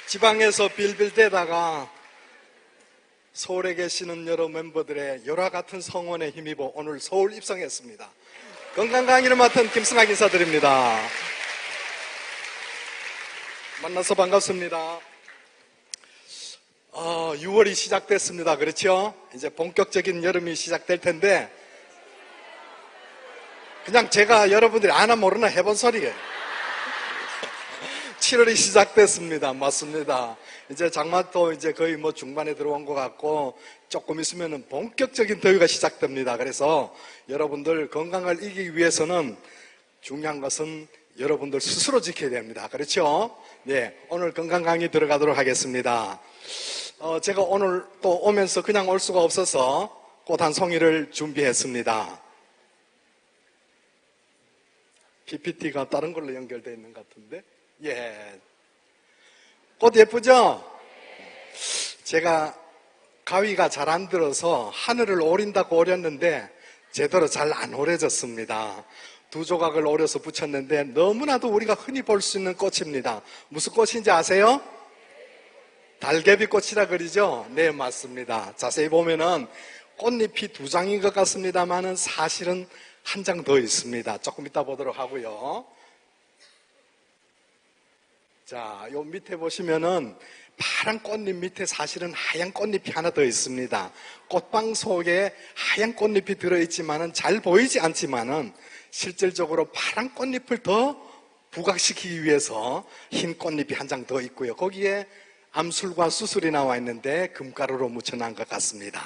지방에서 빌빌대다가 서울에 계시는 여러 멤버들의 열화 같은 성원에 힘입어 오늘 서울 입성했습니다. 건강 강의를 맡은 김승학 인사드립니다. 만나서 반갑습니다. 6월이 시작됐습니다. 그렇죠? 이제 본격적인 여름이 시작될 텐데 그냥 제가 여러분들이 아나 모르나 해본 소리예요. 7월이 시작됐습니다. 맞습니다. 이제 장마도 이제 거의 중반에 들어온 것 같고 조금 있으면 본격적인 더위가 시작됩니다. 그래서 여러분들 건강을 이기기 위해서는 중요한 것은 여러분들 스스로 지켜야 됩니다. 그렇죠? 네, 오늘 건강 강의 들어가도록 하겠습니다. 제가 오늘 또 오면서 그냥 올 수가 없어서 꽃 한 송이를 준비했습니다. PPT가 다른 걸로 연결되어 있는 것 같은데, 예. 꽃 예쁘죠? 제가 가위가 잘 안 들어서 하늘을 오린다고 오렸는데 제대로 잘 안 오려졌습니다. 두 조각을 오려서 붙였는데 너무나도 우리가 흔히 볼 수 있는 꽃입니다. 무슨 꽃인지 아세요? 달개비꽃이라 그러죠? 네, 맞습니다. 자세히 보면은 꽃잎이 두 장인 것 같습니다만은 사실은 한 장 더 있습니다. 조금 이따 보도록 하고요. 자, 요 밑에 보시면은 파란 꽃잎 밑에 사실은 하얀 꽃잎이 하나 더 있습니다. 꽃방 속에 하얀 꽃잎이 들어있지만은 잘 보이지 않지만은 실질적으로 파란 꽃잎을 더 부각시키기 위해서 흰 꽃잎이 한 장 더 있고요. 거기에 암술과 수술이 나와 있는데 금가루로 묻혀놓은 것 같습니다.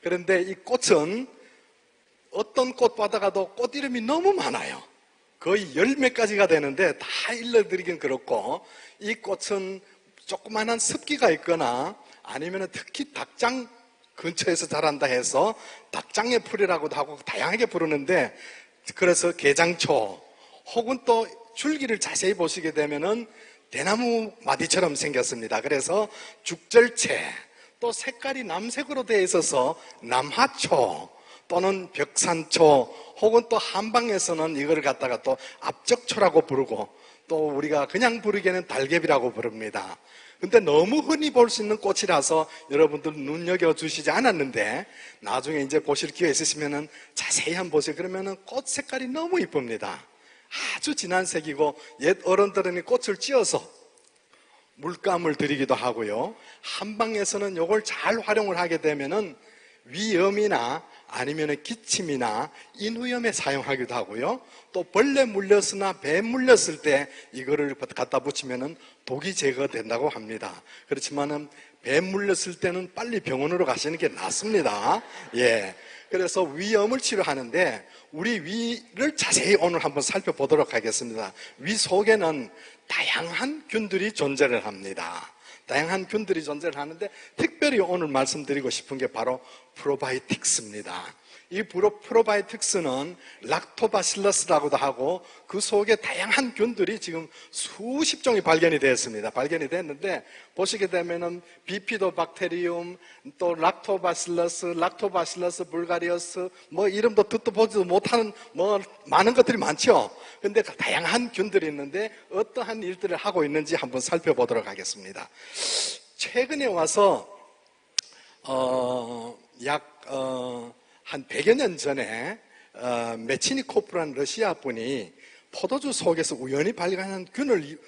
그런데 이 꽃은 어떤 꽃바다 가도 꽃 이름이 너무 많아요. 거의 열 몇 가지가 되는데 다 일러드리긴 그렇고 이 꽃은 조그만한 습기가 있거나 아니면 특히 닭장 근처에서 자란다 해서 닭장의 풀이라고도 하고 다양하게 부르는데 그래서 개장초 혹은 또 줄기를 자세히 보시게 되면은 대나무 마디처럼 생겼습니다. 그래서 죽절채 또 색깔이 남색으로 되어 있어서 남하초 또는 벽산초 혹은 또 한방에서는 이걸 갖다가 또 압적초라고 부르고 또 우리가 그냥 부르기에는 달개비라고 부릅니다. 근데 너무 흔히 볼 수 있는 꽃이라서 여러분들 눈여겨주시지 않았는데 나중에 이제 보실 기회 있으시면은 자세히 한번 보세요. 그러면은 꽃 색깔이 너무 이쁩니다. 아주 진한 색이고 옛 어른들은 꽃을 찧어서 물감을 들이기도 하고요. 한방에서는 이걸 잘 활용을 하게 되면은 위염이나 아니면 기침이나 인후염에 사용하기도 하고요. 또 벌레 물렸으나 뱀 물렸을 때 이거를 갖다 붙이면 독이 제거된다고 합니다. 그렇지만은 뱀 물렸을 때는 빨리 병원으로 가시는 게 낫습니다. 예. 그래서 위염을 치료하는데 우리 위를 자세히 오늘 한번 살펴보도록 하겠습니다. 위 속에는 다양한 균들이 존재를 합니다. 다양한 균들이 존재를 하는데 특별히 오늘 말씀드리고 싶은 게 바로 프로바이오틱스입니다. 이 프로바이오틱스는 락토바실러스라고도 하고 그 속에 다양한 균들이 지금 수십 종이 발견이 되었습니다. 발견이 됐는데 보시게 되면은 비피도박테리움 또 락토바실러스 불가리어스 이름도 듣도 보지도 못하는 많은 것들이 많죠. 근데 다양한 균들이 있는데 어떠한 일들을 하고 있는지 한번 살펴보도록 하겠습니다. 최근에 와서 한 100여 년 전에 메치니코프라는 러시아 분이 포도주 속에서 우연히 발견한 균을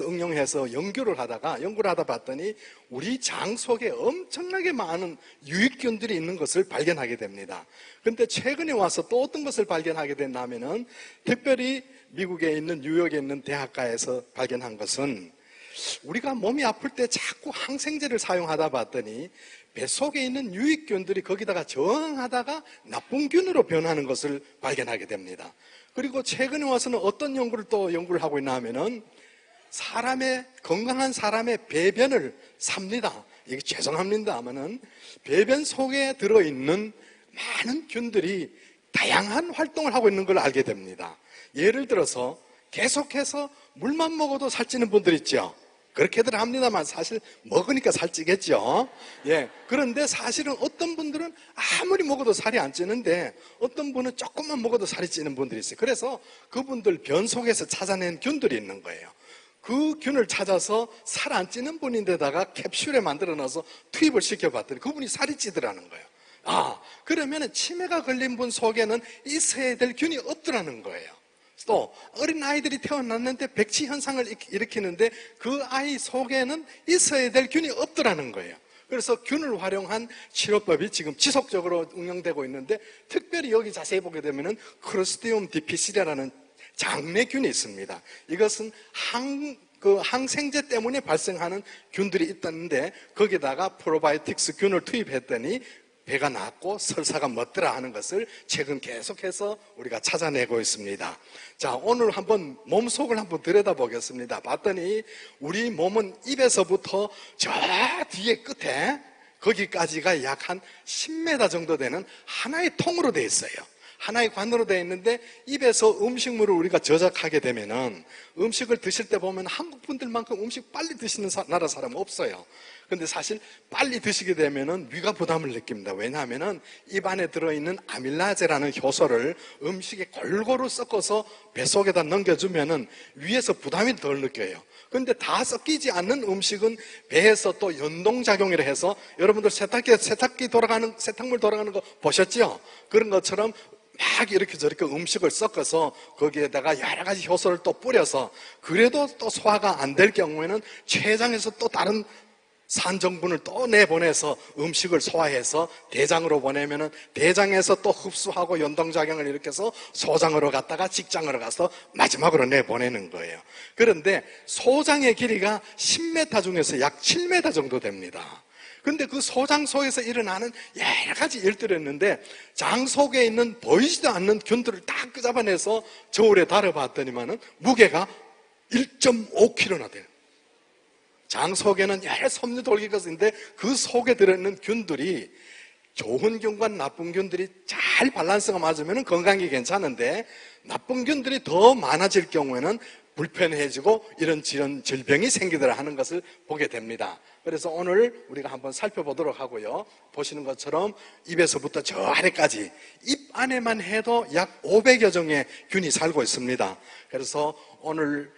응용해서 연구를 하다 봤더니 우리 장 속에 엄청나게 많은 유익균들이 있는 것을 발견하게 됩니다. 그런데 최근에 와서 또 어떤 것을 발견하게 됐냐면은 특별히 미국에 있는 뉴욕에 있는 대학가에서 발견한 것은 우리가 몸이 아플 때 자꾸 항생제를 사용하다 봤더니 뱃속에 있는 유익균들이 거기다가 저항하다가 나쁜 균으로 변하는 것을 발견하게 됩니다. 그리고 최근에 와서는 어떤 연구를 하고 있나 하면은 건강한 사람의 배변을 삽니다. 이게 죄송합니다만은 배변 속에 들어있는 많은 균들이 다양한 활동을 하고 있는 걸 알게 됩니다. 예를 들어서 계속해서 물만 먹어도 살찌는 분들 있죠. 그렇게들 합니다만 사실 먹으니까 살찌겠죠. 예. 그런데 사실은 어떤 분들은 아무리 먹어도 살이 안 찌는데 어떤 분은 조금만 먹어도 살이 찌는 분들이 있어요. 그래서 그분들 변 속에서 찾아낸 균들이 있는 거예요. 그 균을 찾아서 살 안 찌는 분인데다가 캡슐에 만들어 넣어서 투입을 시켜봤더니 그분이 살이 찌더라는 거예요. 그러면 치매가 걸린 분 속에는 있어야 될 균이 없더라는 거예요. 또 어린 아이들이 태어났는데 백치 현상을 일으키는데 그 아이 속에는 있어야 될 균이 없더라는 거예요. 그래서 균을 활용한 치료법이 지금 지속적으로 응용되고 있는데, 특별히 여기 자세히 보게 되면은 크로스디움 디피시레라는 장내균이 있습니다. 이것은 항생제 때문에 발생하는 균들이 있다는데, 거기다가 프로바이오틱스 균을 투입했더니 배가 나았고 설사가 멎더라 하는 것을 최근 계속해서 우리가 찾아내고 있습니다. 자, 오늘 한번 몸속을 한번 들여다보겠습니다. 봤더니 우리 몸은 입에서부터 저 뒤에 끝에 거기까지가 약 한 10m 정도 되는 하나의 통으로 되어 있어요. 하나의 관으로 되어 있는데, 입에서 음식물을 우리가 저작하게 되면은 음식을 드실 때 보면 한국 분들만큼 음식 빨리 드시는 나라 사람 없어요. 근데 사실 빨리 드시게 되면은 위가 부담을 느낍니다. 왜냐하면은 입 안에 들어있는 아밀라제라는 효소를 음식에 골고루 섞어서 뱃속에다 넘겨주면은 위에서 부담이 덜 느껴요. 근데 다 섞이지 않는 음식은 배에서 또 연동작용이라 해서, 여러분들 세탁물 돌아가는 거 보셨죠? 그런 것처럼 막 이렇게 저렇게 음식을 섞어서 거기에다가 여러 가지 효소를 또 뿌려서, 그래도 또 소화가 안 될 경우에는 췌장에서 또 다른 산정분을 또 내보내서 음식을 소화해서 대장으로 보내면은 대장에서 또 흡수하고 연동작용을 일으켜서 소장으로 갔다가 직장으로 가서 마지막으로 내보내는 거예요. 그런데 소장의 길이가 10m 중에서 약 7m 정도 됩니다. 근데 그 소장 속에서 일어나는 여러 가지 일들이 있는데, 장 속에 있는 보이지도 않는 균들을 다 끄잡아내서 저울에 달아봤더니만은 무게가 1.5kg나 돼요. 장 속에는 여러 섬유 돌기가 있는데 그 속에 들어있는 균들이, 좋은 균과 나쁜 균들이 잘 밸런스가 맞으면 건강이 괜찮은데, 나쁜 균들이 더 많아질 경우에는 불편해지고 이런 질병이 생기더라 하는 것을 보게 됩니다. 그래서 오늘 우리가 한번 살펴보도록 하고요. 보시는 것처럼 입에서부터 저 아래까지 입 안에만 해도 약 500여 종의 균이 살고 있습니다. 그래서 오늘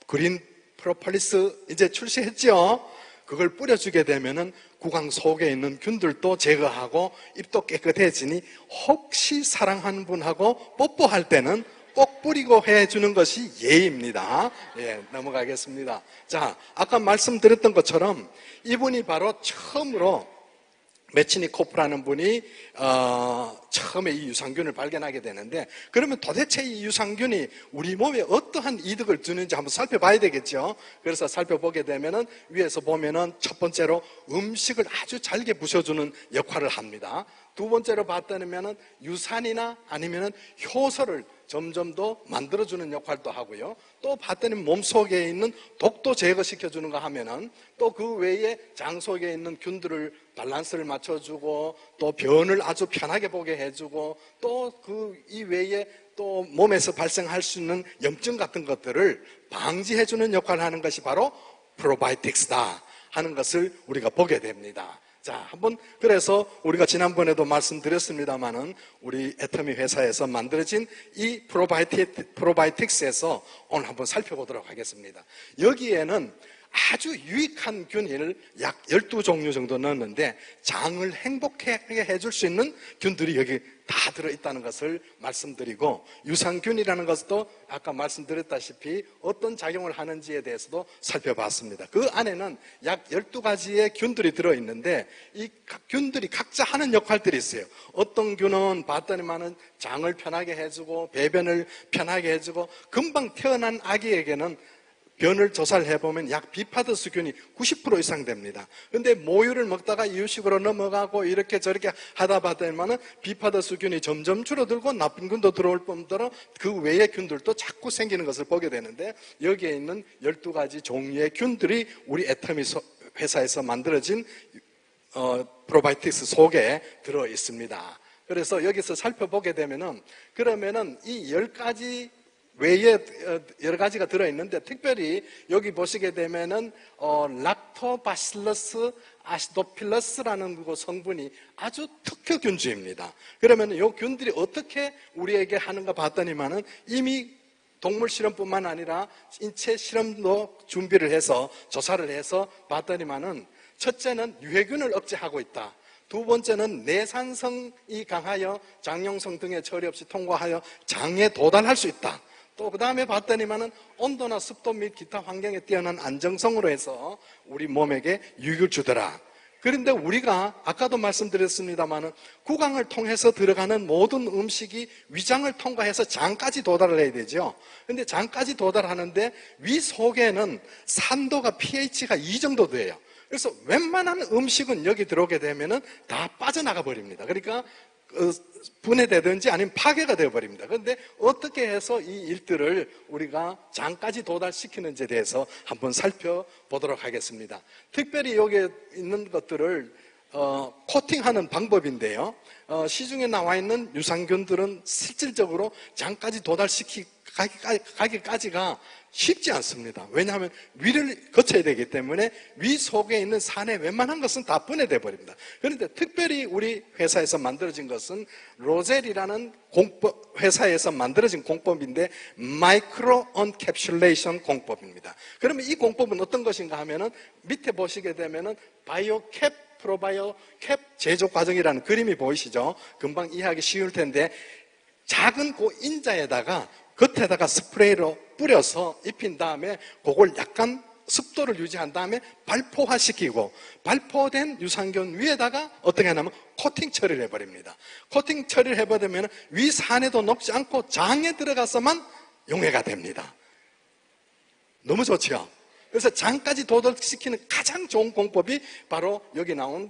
그린 프로폴리스 이제 출시했죠? 그걸 뿌려주게 되면은 구강 속에 있는 균들도 제거하고 입도 깨끗해지니, 혹시 사랑하는 분하고 뽀뽀할 때는 꼭 뿌리고 해주는 것이 예의입니다. 넘어가겠습니다. 자, 아까 말씀드렸던 것처럼 이분이 바로 처음으로 메치니코프라는 분이 처음에 이 유산균을 발견하게 되는데, 그러면 도대체 이 유산균이 우리 몸에 어떠한 이득을 주는지 한번 살펴봐야 되겠죠. 그래서 살펴보게 되면은 위에서 보면은 첫 번째로 음식을 아주 잘게 부셔주는 역할을 합니다. 두 번째로 봤다면은 유산이나 아니면은 효소를 점점 더 만들어주는 역할도 하고요. 또 봤더니 몸속에 있는 독도 제거시켜주는가 하면은 또 그 외에 장 속에 있는 균들을 밸런스를 맞춰주고, 또 변을 아주 편하게 보게 해주고, 또 그 이외에 또 몸에서 발생할 수 있는 염증 같은 것들을 방지해주는 역할을 하는 것이 바로 프로바이오틱스다 하는 것을 우리가 보게 됩니다. 자, 한번 그래서 우리가 지난번에도 말씀드렸습니다마는 우리 애터미 회사에서 만들어진 이 프로바이오틱스에서 오늘 한번 살펴보도록 하겠습니다. 여기에는 아주 유익한 균을 약 12종류 정도 넣었는데, 장을 행복하게 해줄 수 있는 균들이 여기 다 들어있다는 것을 말씀드리고, 유산균이라는 것도 아까 말씀드렸다시피 어떤 작용을 하는지에 대해서도 살펴봤습니다. 그 안에는 약 12가지의 균들이 들어있는데, 이 균들이 각자 하는 역할들이 있어요. 어떤 균은 봤더니만은 장을 편하게 해주고 배변을 편하게 해주고, 금방 태어난 아기에게는 변을 조사를 해보면 약 비파더스균이 90% 이상 됩니다. 근데 모유를 먹다가 이유식으로 넘어가고 이렇게 저렇게 하다 보면은 비파더스균이 점점 줄어들고 나쁜 균도 들어올 뿐더러 그 외의 균들도 자꾸 생기는 것을 보게 되는데, 여기에 있는 12가지 종류의 균들이 우리 애터미 회사에서 만들어진 프로바이오틱스 속에 들어 있습니다. 그래서 여기서 살펴보게 되면은, 그러면은 이 10가지 외에 여러 가지가 들어있는데, 특별히 여기 보시게 되면은 락토바실러스 아시도필러스라는 그 성분이 아주 특효균주입니다. 그러면 이 균들이 어떻게 우리에게 하는가 봤더니만은, 이미 동물 실험뿐만 아니라 인체 실험도 준비를 해서 조사를 해서 봤더니만은 첫째는 유해균을 억제하고 있다. 두 번째는 내산성이 강하여 장용성 등의 처리 없이 통과하여 장에 도달할 수 있다. 또 그 다음에 봤더니만은 온도나 습도 및 기타 환경에 뛰어난 안정성으로 해서 우리 몸에게 유익을 주더라. 그런데 우리가 아까도 말씀드렸습니다마는 구강을 통해서 들어가는 모든 음식이 위장을 통과해서 장까지 도달을 해야 되죠. 그런데 장까지 도달하는데 위 속에는 산도가 pH가 2 정도 돼요. 그래서 웬만한 음식은 여기 들어오게 되면은 다 빠져나가 버립니다. 그러니까 분해되든지 아니면 파괴가 되어버립니다. 그런데 어떻게 해서 이 일들을 우리가 장까지 도달시키는지에 대해서 한번 살펴보도록 하겠습니다. 특별히 여기에 있는 것들을 코팅하는 방법인데요. 시중에 나와 있는 유산균들은 실질적으로 장까지 도달시키기까지가 쉽지 않습니다. 왜냐하면 위를 거쳐야 되기 때문에 위 속에 있는 산에 웬만한 것은 다 분해돼 버립니다. 그런데 특별히 우리 회사에서 만들어진 것은 로젤이라는 회사에서 만들어진 공법인데 마이크로 언캡슐레이션 공법입니다. 그러면 이 공법은 어떤 것인가 하면은 밑에 보시게 되면은 바이오캡 프로바이오 캡 제조 과정이라는 그림이 보이시죠? 금방 이해하기 쉬울 텐데 작은 그 인자에다가 겉에다가 스프레이로 뿌려서 입힌 다음에 그걸 약간 습도를 유지한 다음에 발포화시키고 발포된 유산균 위에다가 어떻게 하냐면 코팅 처리를 해버립니다. 코팅 처리를 해버리면 위산에도 녹지 않고 장에 들어가서만 용해가 됩니다. 너무 좋죠? 그래서 장까지 도달시키는 가장 좋은 공법이 바로 여기 나온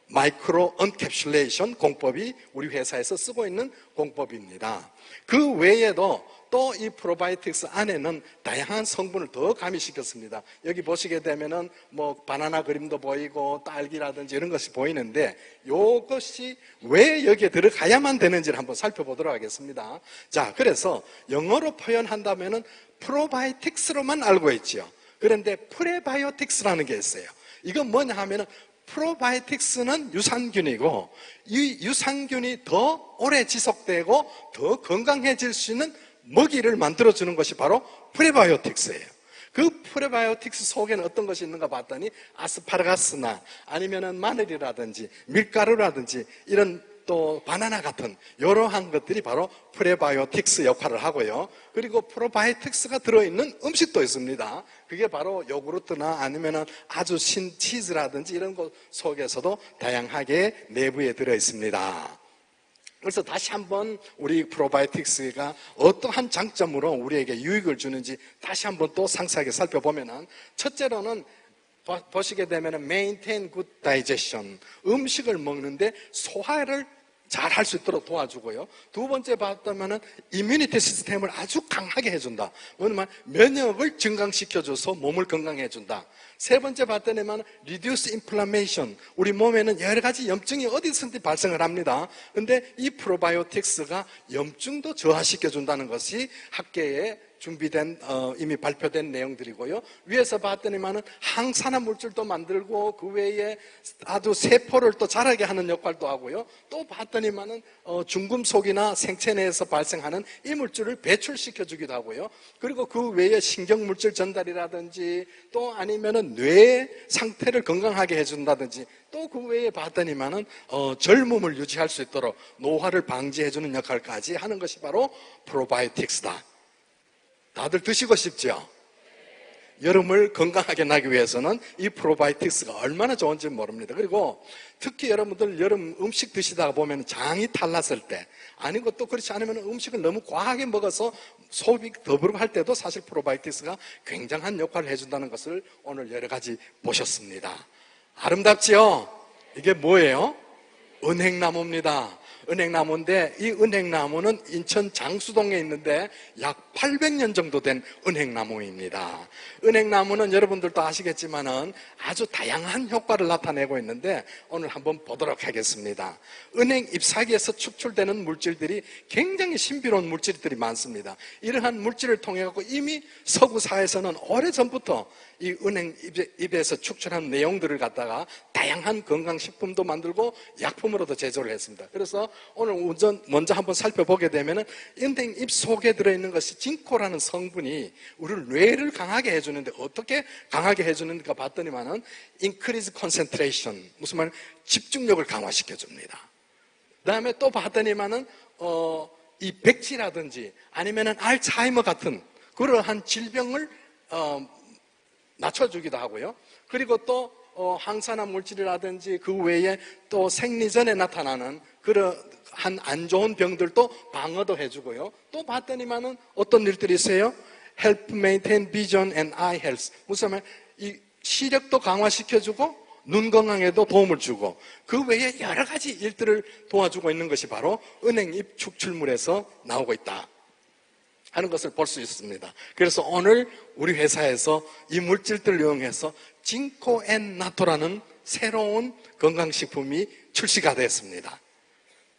마이크로 언캡슐레이션 공법이 우리 회사에서 쓰고 있는 공법입니다. 그 외에도 또 이 프로바이오틱스 안에는 다양한 성분을 더 가미시켰습니다. 여기 보시게 되면은 뭐 바나나 그림도 보이고 딸기라든지 이런 것이 보이는데 이것이 왜 여기에 들어가야만 되는지를 한번 살펴보도록 하겠습니다. 자, 그래서 영어로 표현한다면은 프로바이오틱스로만 알고 있죠. 그런데 프레바이오틱스라는 게 있어요. 이건 뭐냐 하면은 프로바이오틱스는 유산균이고 이 유산균이 더 오래 지속되고 더 건강해질 수 있는 먹이를 만들어주는 것이 바로 프레바이오틱스예요. 그 프레바이오틱스 속에는 어떤 것이 있는가 봤더니 아스파라거스나 아니면은 마늘이라든지 밀가루라든지 이런 또 바나나 같은 이러한 것들이 바로 프레바이오틱스 역할을 하고요. 그리고 프로바이오틱스가 들어있는 음식도 있습니다. 그게 바로 요구르트나 아니면은 아주 신 치즈라든지 이런 것 속에서도 다양하게 내부에 들어있습니다. 그래서 다시 한번 우리 프로바이오틱스가 어떠한 장점으로 우리에게 유익을 주는지 다시 한번 또 상세하게 살펴보면은 첫째로는 보시게 되면 maintain good digestion, 음식을 먹는데 소화를 잘 할 수 있도록 도와주고요. 두 번째 봤다면은 이뮤니티 시스템을 아주 강하게 해준다. 뭐냐면 면역을 증강시켜줘서 몸을 건강해 준다. 세 번째 봤더니만 reduce inflammation, 우리 몸에는 여러 가지 염증이 어디서든지 발생을 합니다. 그런데 이 프로바이오틱스가 염증도 저하시켜 준다는 것이 학계에 준비된 이미 발표된 내용들이고요. 위에서 봤더니만은 항산화 물질도 만들고 그 외에 아주 세포를 또 자라게 하는 역할도 하고요. 또 봤더니만은 중금속이나 생체 내에서 발생하는 이 물질을 배출시켜 주기도 하고요. 그리고 그 외에 신경 물질 전달이라든지 또 아니면은 뇌 상태를 건강하게 해준다든지 또 그 외에 봤더니만은 젊음을 유지할 수 있도록 노화를 방지해 주는 역할까지 하는 것이 바로 프로바이오틱스다. 다들 드시고 싶죠? 여름을 건강하게 나기 위해서는 이 프로바이오틱스가 얼마나 좋은지 모릅니다. 그리고 특히 여러분들 여름 음식 드시다가 보면 장이 탈났을 때 아니고 또 그렇지 않으면 음식을 너무 과하게 먹어서 속이 더부룩 할 때도 사실 프로바이오틱스가 굉장한 역할을 해준다는 것을 오늘 여러 가지 보셨습니다. 아름답지요? 이게 뭐예요? 은행나무입니다. 은행나무인데 이 은행나무는 인천 장수동에 있는데 약 800년 정도 된 은행나무입니다. 은행나무는 여러분들도 아시겠지만은 아주 다양한 효과를 나타내고 있는데 오늘 한번 보도록 하겠습니다. 은행 잎사귀에서 축출되는 물질들이 굉장히 신비로운 물질들이 많습니다. 이러한 물질을 통해 갖고 이미 서구 사회에서는 오래전부터 이 은행 잎에서 축출한 내용들을 갖다가 다양한 건강식품도 만들고 약품으로도 제조를 했습니다. 그래서 오늘 먼저 한번 살펴보게 되면은 은행 잎 속에 들어있는 것이 진코라는 성분이 우리를 뇌를 강하게 해주는데 어떻게 강하게 해주는가 봤더니만은 increase concentration, 무슨 말, 집중력을 강화시켜 줍니다. 그 다음에 또 봤더니만은 이 백지라든지 아니면은 알츠하이머 같은 그러한 질병을 낮춰주기도 하고요. 그리고 또 항산화 물질이라든지 그 외에 또 생리 전에 나타나는 그러한 안 좋은 병들도 방어도 해주고요. 또 봤더니만은 어떤 일들이 있어요? Help maintain vision and eye health. 무슨 말? 이 시력도 강화시켜주고 눈 건강에도 도움을 주고 그 외에 여러 가지 일들을 도와주고 있는 것이 바로 은행잎 축출물에서 나오고 있다 하는 것을 볼 수 있습니다. 그래서 오늘 우리 회사에서 이 물질들을 이용해서 진코 앤 나토라는 새로운 건강식품이 출시가 됐습니다.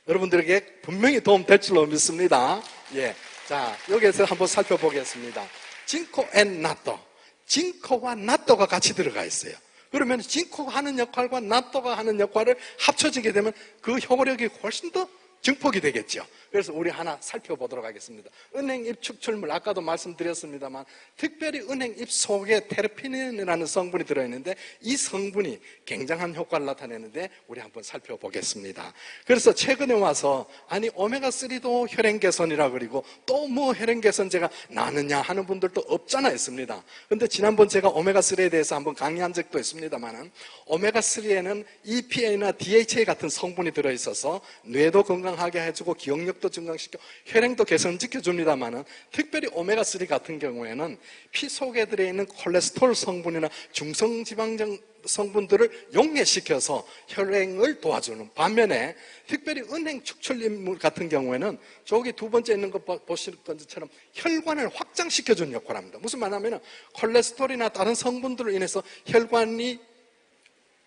여러분들에게 분명히 도움 될 줄로 믿습니다. 예. 자, 여기에서 한번 살펴보겠습니다. 진코 앤 나토. 진코와 나토가 같이 들어가 있어요. 그러면 진코가 하는 역할과 나토가 하는 역할을 합쳐지게 되면 그 효력이 훨씬 더 증폭이 되겠죠. 그래서 우리 하나 살펴보도록 하겠습니다. 은행잎 축출물, 아까도 말씀드렸습니다만 특별히 은행잎 속에 테르피닌이라는 성분이 들어있는데 이 성분이 굉장한 효과를 나타내는데 우리 한번 살펴보겠습니다. 그래서 최근에 와서 아니 오메가3도 혈행 개선이라 그리고 또 뭐 혈행 개선제가 나느냐 하는 분들도 없잖아 했습니다. 근데 지난번 제가 오메가3에 대해서 한번 강의한 적도 있습니다만 오메가3에는 EPA나 DHA 같은 성분이 들어있어서 뇌도 건강하게 해주고 기억력도 증강시켜 혈행도 개선시켜 줍니다만은 특별히 오메가3 같은 경우에는 피 속에 들어있는 콜레스테롤 성분이나 중성지방정 성분들을 용해시켜서 혈행을 도와주는 반면에 특별히 은행 축출물 같은 경우에는 저기 두 번째 있는 것 보실 것처럼 혈관을 확장시켜주는 역할을 합니다. 무슨 말이냐면 콜레스테롤이나 다른 성분들로 인해서 혈관이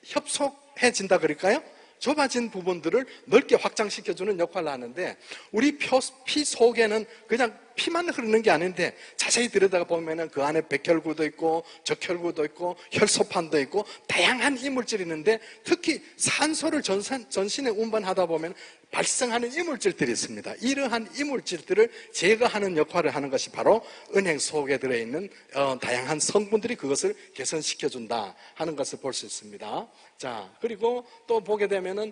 협속해진다 그럴까요? 좁아진 부분들을 넓게 확장시켜주는 역할을 하는데 우리 피 속에는 그냥 피만 흐르는 게 아닌데 자세히 들여다가 보면 그 안에 백혈구도 있고 적혈구도 있고 혈소판도 있고 다양한 이물질이 있는데 특히 산소를 전신에 운반하다 보면 발생하는 이물질들이 있습니다. 이러한 이물질들을 제거하는 역할을 하는 것이 바로 은행 속에 들어있는 다양한 성분들이 그것을 개선시켜준다 하는 것을 볼 수 있습니다. 자, 그리고 또 보게 되면은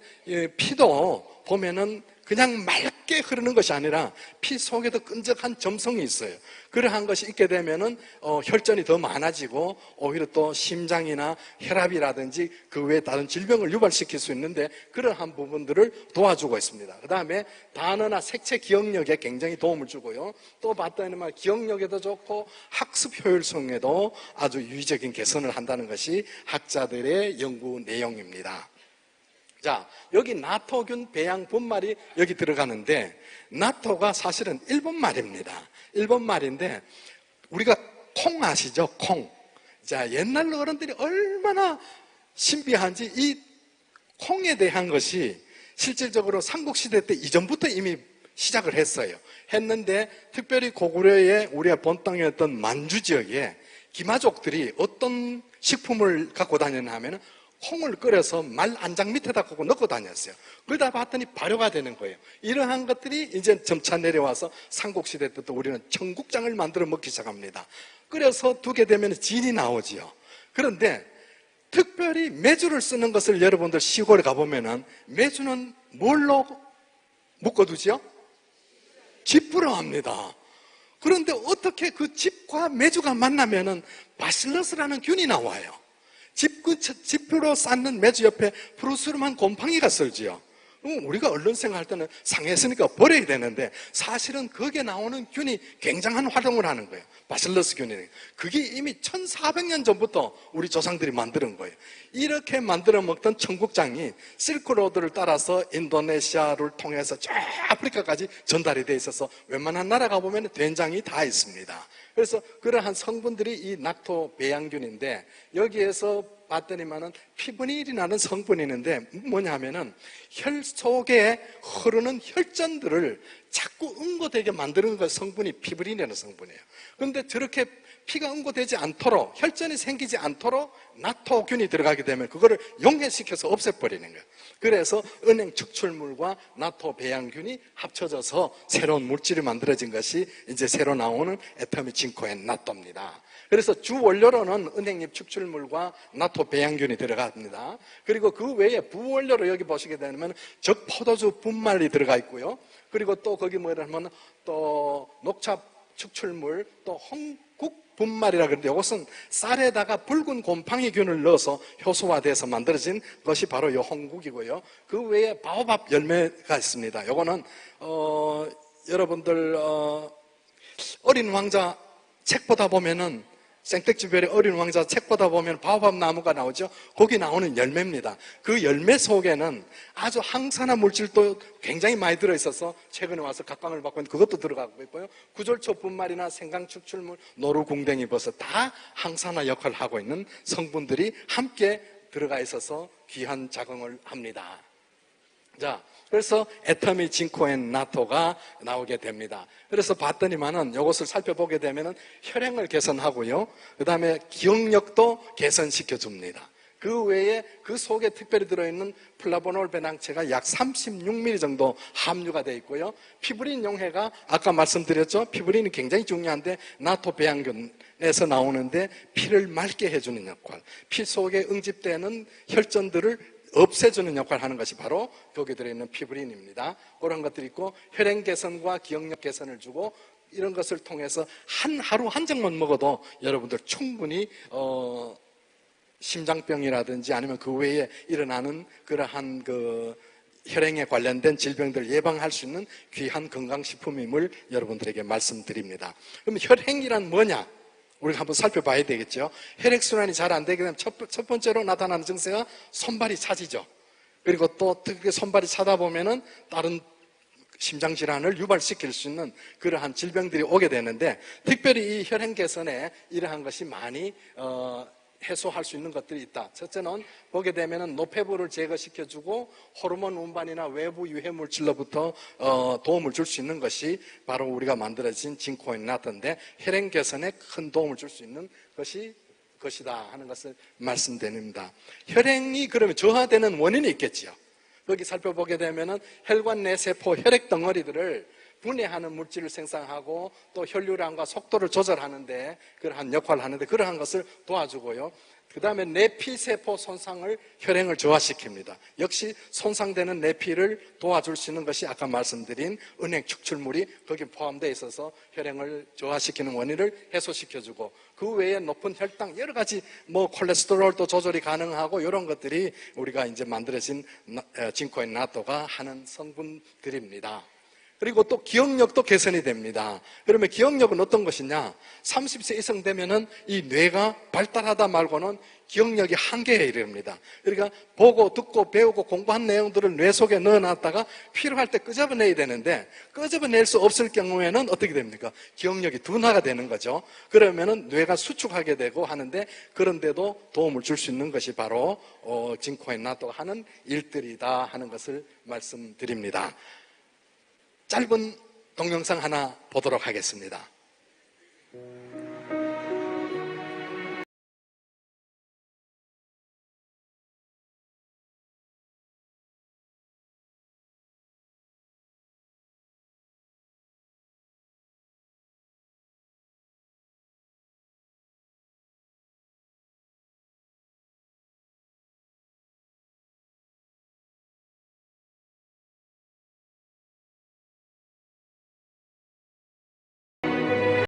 피도 보면은 그냥 맑게 흐르는 것이 아니라 피 속에도 끈적한 점성이 있어요. 그러한 것이 있게 되면은 혈전이 더 많아지고 오히려 또 심장이나 혈압이라든지 그 외에 다른 질병을 유발시킬 수 있는데 그러한 부분들을 도와주고 있습니다. 그 다음에 단어나 색채 기억력에 굉장히 도움을 주고요. 또 봤더니만 기억력에도 좋고 학습 효율성에도 아주 유의적인 개선을 한다는 것이 학자들의 연구 내용입니다. 자, 여기 나토균 배양 분말이 여기 들어가는데 나토가 사실은 일본 말입니다. 일본 말인데 우리가 콩 아시죠? 콩. 자, 옛날 어른들이 얼마나 신비한지 이 콩에 대한 것이 실질적으로 삼국시대 때 이전부터 이미 시작을 했는데 특별히 고구려의 우리가 본땅이었던 만주 지역에 기마족들이 어떤 식품을 갖고 다녔냐 하면 콩을 끓여서 말 안장 밑에다 넣고 다녔어요. 그러다 봤더니 발효가 되는 거예요. 이러한 것들이 이제 점차 내려와서 삼국시대 때도 우리는 청국장을 만들어 먹기 시작합니다. 끓여서 두게 되면 진이 나오지요. 그런데 특별히 메주를 쓰는 것을 여러분들 시골에 가보면은 메주는 뭘로 묶어두지요? 짚으로 합니다. 그런데 어떻게 그 짚과 메주가 만나면은 바실러스라는 균이 나와요. 짚으로 쌓는 메주 옆에 프루스름한 곰팡이가 썰지요. 그럼 우리가 언론 생활할 때는 상했으니까 버려야 되는데 사실은 거기에 나오는 균이 굉장한 활동을 하는 거예요. 바실러스 균이. 그게 이미 1400년 전부터 우리 조상들이 만드는 거예요. 이렇게 만들어 먹던 청국장이 실크로드를 따라서 인도네시아를 통해서 저 아프리카까지 전달이 돼 있어서 웬만한 나라 가보면 된장이 다 있습니다. 그래서 그러한 성분들이 이 락토 배양균인데 여기에서 봤더니만은 피브닐이라는 성분이 있는데 뭐냐면은 혈 속에 흐르는 혈전들을 자꾸 응고되게 만드는 그 성분이 피브릴이라는 성분이에요. 그런데 저렇게 피가 응고되지 않도록 혈전이 생기지 않도록 나토균이 들어가게 되면 그거를 용해시켜서 없애버리는 거예요. 그래서 은행 축출물과 나토 배양균이 합쳐져서 새로운 물질이 만들어진 것이 이제 새로 나오는 에터미 징코엔 나토입니다. 그래서 주 원료로는 은행잎 축출물과 나토 배양균이 들어갑니다. 그리고 그 외에 부원료로 여기 보시게 되면 적포도주 분말이 들어가 있고요. 그리고 또 거기 뭐라면 또 녹차 축출물, 또 홍국 분말이라 그러는데 이것은 쌀에다가 붉은 곰팡이균을 넣어서 효소화돼서 만들어진 것이 바로 이 홍국이고요. 그 외에 바오밥 열매가 있습니다. 이거는 여러분들 어린 왕자 책 보다 보면은 생텍쥐별의 어린 왕자 책 보다 보면 바오밥 나무가 나오죠. 거기 나오는 열매입니다. 그 열매 속에는 아주 항산화 물질도 굉장히 많이 들어있어서 최근에 와서 각광을 받고 있는 그것도 들어가고 있고요. 구절초 분말이나 생강 축출물, 노루궁뎅이 버섯 다 항산화 역할을 하고 있는 성분들이 함께 들어가 있어서 귀한 작용을 합니다. 자, 그래서 에터미 징코엔 나토가 나오게 됩니다. 그래서 봤더니만은 이것을 살펴보게 되면은 혈행을 개선하고요. 그 다음에 기억력도 개선시켜 줍니다. 그 외에 그 속에 특별히 들어있는 플라보놀 배낭체가 약 36mg 정도 함유가 되어 있고요. 피브린 용해가 아까 말씀드렸죠. 피브린이 굉장히 중요한데 나토 배양균에서 나오는데 피를 맑게 해주는 역할, 피 속에 응집되는 혈전들을 없애주는 역할을 하는 것이 바로 거기에 들어있는 피브린입니다. 그런 것들이 있고 혈행 개선과 기억력 개선을 주고 이런 것을 통해서 하루 한 장만 먹어도 여러분들 충분히 심장병이라든지 아니면 그 외에 일어나는 그러한 그 혈행에 관련된 질병들을 예방할 수 있는 귀한 건강식품임을 여러분들에게 말씀드립니다. 그럼 혈행이란 뭐냐? 우리가 한번 살펴봐야 되겠죠. 혈액순환이 잘 안 되게 되면 첫 번째로 나타나는 증세가 손발이 차지죠. 그리고 또 특히 손발이 차다 보면은 다른 심장질환을 유발시킬 수 있는 그러한 질병들이 오게 되는데 특별히 이 혈행 개선에 이러한 것이 많이 해소할 수 있는 것들이 있다. 첫째는 보게 되면 노폐부를 제거시켜주고 호르몬 운반이나 외부 유해 물질로부터 도움을 줄 수 있는 것이 바로 우리가 만들어진 징코엔 나토인데 혈행 개선에 큰 도움을 줄 수 있는 것이다 하는 것을 말씀드립니다. 혈행이 그러면 저하되는 원인이 있겠지요. 거기 살펴보게 되면은 혈관 내 세포 혈액 덩어리들을 분해하는 물질을 생산하고 또 혈류량과 속도를 조절하는데 그러한 역할을 하는데 그러한 것을 도와주고요. 그 다음에 내피세포 손상을 혈행을 저하시킵니다. 역시 손상되는 내피를 도와줄 수 있는 것이 아까 말씀드린 은행 축출물이 거기에 포함되어 있어서 혈행을 저하시키는 원인을 해소시켜주고 그 외에 높은 혈당 여러 가지 콜레스테롤도 조절이 가능하고 이런 것들이 우리가 이제 만들어진 징코엔 나토가 하는 성분들입니다. 그리고 또 기억력도 개선이 됩니다. 그러면 기억력은 어떤 것이냐? 30세 이상 되면은 이 뇌가 발달하다 말고는 기억력이 한계에 이릅니다. 그러니까 보고 듣고 배우고 공부한 내용들을 뇌 속에 넣어놨다가 필요할 때 끄집어내야 되는데 끄집어낼 수 없을 경우에는 어떻게 됩니까? 기억력이 둔화가 되는 거죠. 그러면은 뇌가 수축하게 되고 하는데 그런데도 도움을 줄 수 있는 것이 바로 징코엔 나토가 하는 일들이다 하는 것을 말씀드립니다. 짧은 동영상 하나 보도록 하겠습니다.